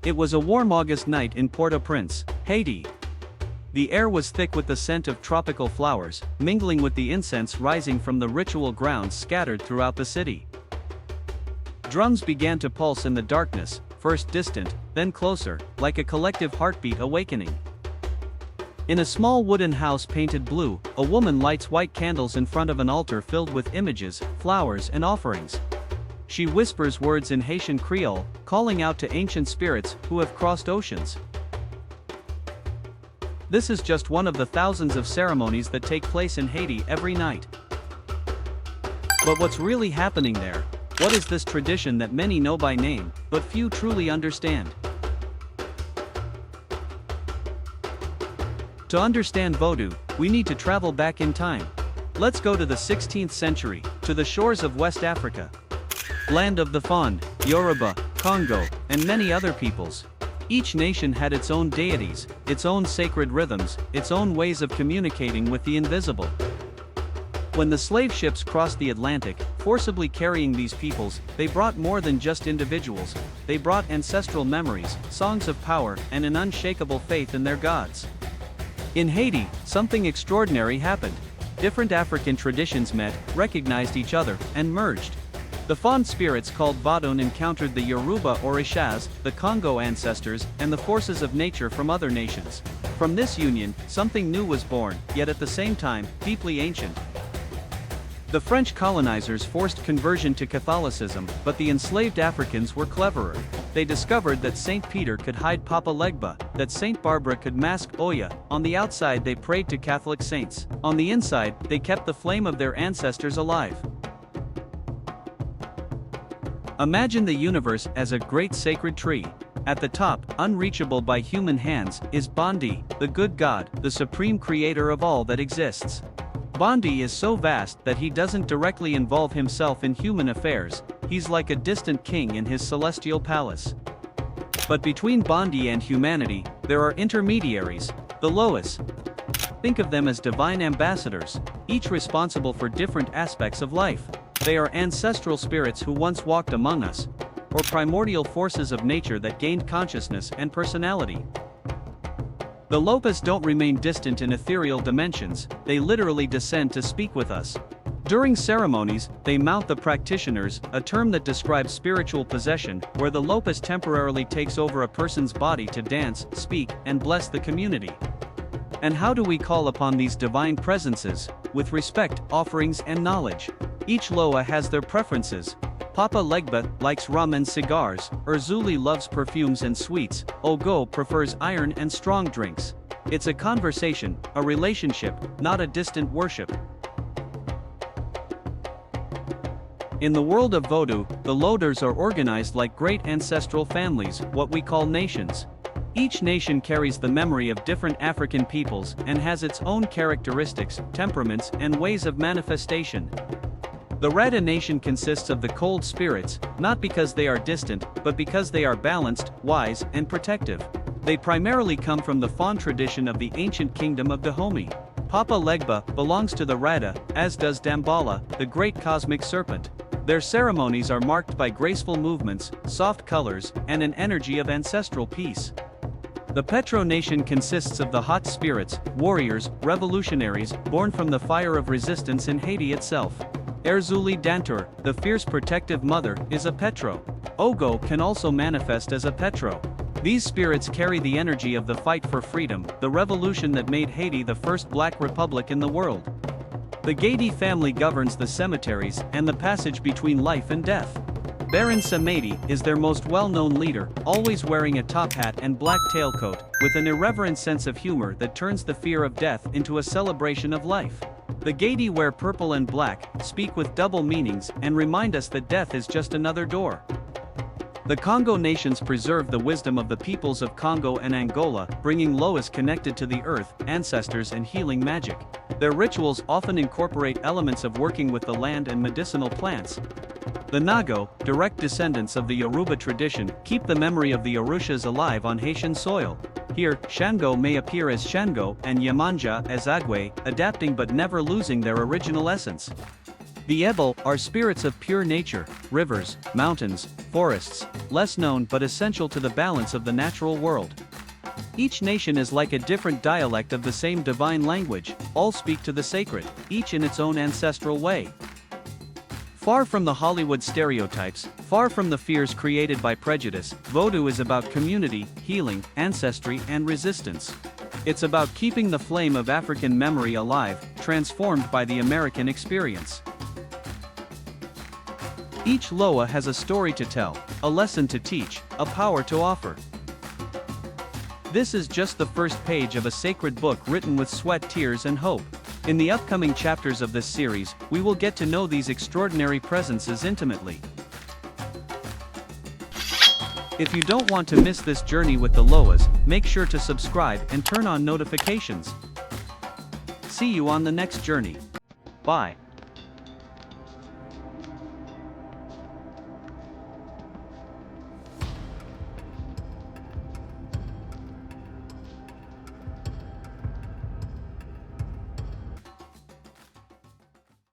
It was a warm August night in Port-au-Prince, Haiti. The air was thick with the scent of tropical flowers, mingling with the incense rising from the ritual grounds scattered throughout the city. Drums began to pulse in the darkness, first distant, then closer, like a collective heartbeat awakening. In a small wooden house painted blue, a woman lights white candles in front of an altar filled with images, flowers and offerings. She whispers words in Haitian Creole, calling out to ancient spirits who have crossed oceans. This is just one of the thousands of ceremonies that take place in Haiti every night. But what's really happening there? What is this tradition that many know by name, but few truly understand? To understand Vodou, we need to travel back in time. Let's go to the 16th century, to the shores of West Africa. Land of the Fon, Yoruba, Kongo, and many other peoples. Each nation had its own deities, its own sacred rhythms, its own ways of communicating with the invisible. When the slave ships crossed the Atlantic, forcibly carrying these peoples, they brought more than just individuals, they brought ancestral memories, songs of power, and an unshakable faith in their gods. In Haiti, something extraordinary happened. Different African traditions met, recognized each other, and merged. The Fon spirits called Vodou encountered the Yoruba Orishas, the Kongo ancestors, and the forces of nature from other nations. From this union, something new was born, yet at the same time, deeply ancient. The French colonizers forced conversion to Catholicism, but the enslaved Africans were cleverer. They discovered that Saint Peter could hide Papa Legba, that Saint Barbara could mask Oya. On the outside they prayed to Catholic saints. On the inside, they kept the flame of their ancestors alive. Imagine the universe as a great sacred tree. At the top, unreachable by human hands, is Bondi, the good God, the supreme creator of all that exists. Bondi is so vast that he doesn't directly involve himself in human affairs, he's like a distant king in his celestial palace. But between Bondi and humanity, there are intermediaries, the Loas. Think of them as divine ambassadors, each responsible for different aspects of life. They are ancestral spirits who once walked among us, or primordial forces of nature that gained consciousness and personality. The Lopas don't remain distant in ethereal dimensions, they literally descend to speak with us. During ceremonies, they mount the practitioners, a term that describes spiritual possession, where the Lopas temporarily takes over a person's body to dance, speak, and bless the community. And how do we call upon these divine presences? With respect, offerings, and knowledge. Each Loa has their preferences. Papa Legba likes rum and cigars, Urzuli loves perfumes and sweets, Ogo prefers iron and strong drinks. It's a conversation, a relationship, not a distant worship. In the world of Vodou, the Loders are organized like great ancestral families, what we call nations. Each nation carries the memory of different African peoples and has its own characteristics, temperaments, and ways of manifestation. The Rada nation consists of the cold spirits, not because they are distant, but because they are balanced, wise, and protective. They primarily come from the Fon tradition of the ancient kingdom of Dahomey. Papa Legba belongs to the Rada, as does Dambala, the great cosmic serpent. Their ceremonies are marked by graceful movements, soft colors, and an energy of ancestral peace. The Petro nation consists of the hot spirits, warriors, revolutionaries, born from the fire of resistance in Haiti itself. Erzuli Dantur, the fierce protective mother, is a Petro. Ogo can also manifest as a Petro. These spirits carry the energy of the fight for freedom, the revolution that made Haiti the first black republic in the world. The Ghede family governs the cemeteries and the passage between life and death. Baron Samedi is their most well-known leader, always wearing a top hat and black tailcoat, with an irreverent sense of humor that turns the fear of death into a celebration of life. The Ghede wear purple and black, speak with double meanings, and remind us that death is just another door. The Kongo nations preserve the wisdom of the peoples of Congo and Angola, bringing Loas connected to the earth, ancestors and healing magic. Their rituals often incorporate elements of working with the land and medicinal plants. The Nago, direct descendants of the Yoruba tradition, keep the memory of the Orushas alive on Haitian soil. Here, Shango may appear as Shango and Yemanja as Agwe, adapting but never losing their original essence. The Ebel are spirits of pure nature, rivers, mountains, forests, less known but essential to the balance of the natural world. Each nation is like a different dialect of the same divine language, all speak to the sacred, each in its own ancestral way. Far from the Hollywood stereotypes, far from the fears created by prejudice, Vodou is about community, healing, ancestry, and resistance. It's about keeping the flame of African memory alive, transformed by the American experience. Each Loa has a story to tell, a lesson to teach, a power to offer. This is just the first page of a sacred book written with sweat, tears, and hope. In the upcoming chapters of this series, we will get to know these extraordinary presences intimately. If you don't want to miss this journey with the Loas, make sure to subscribe and turn on notifications. See you on the next journey. Bye.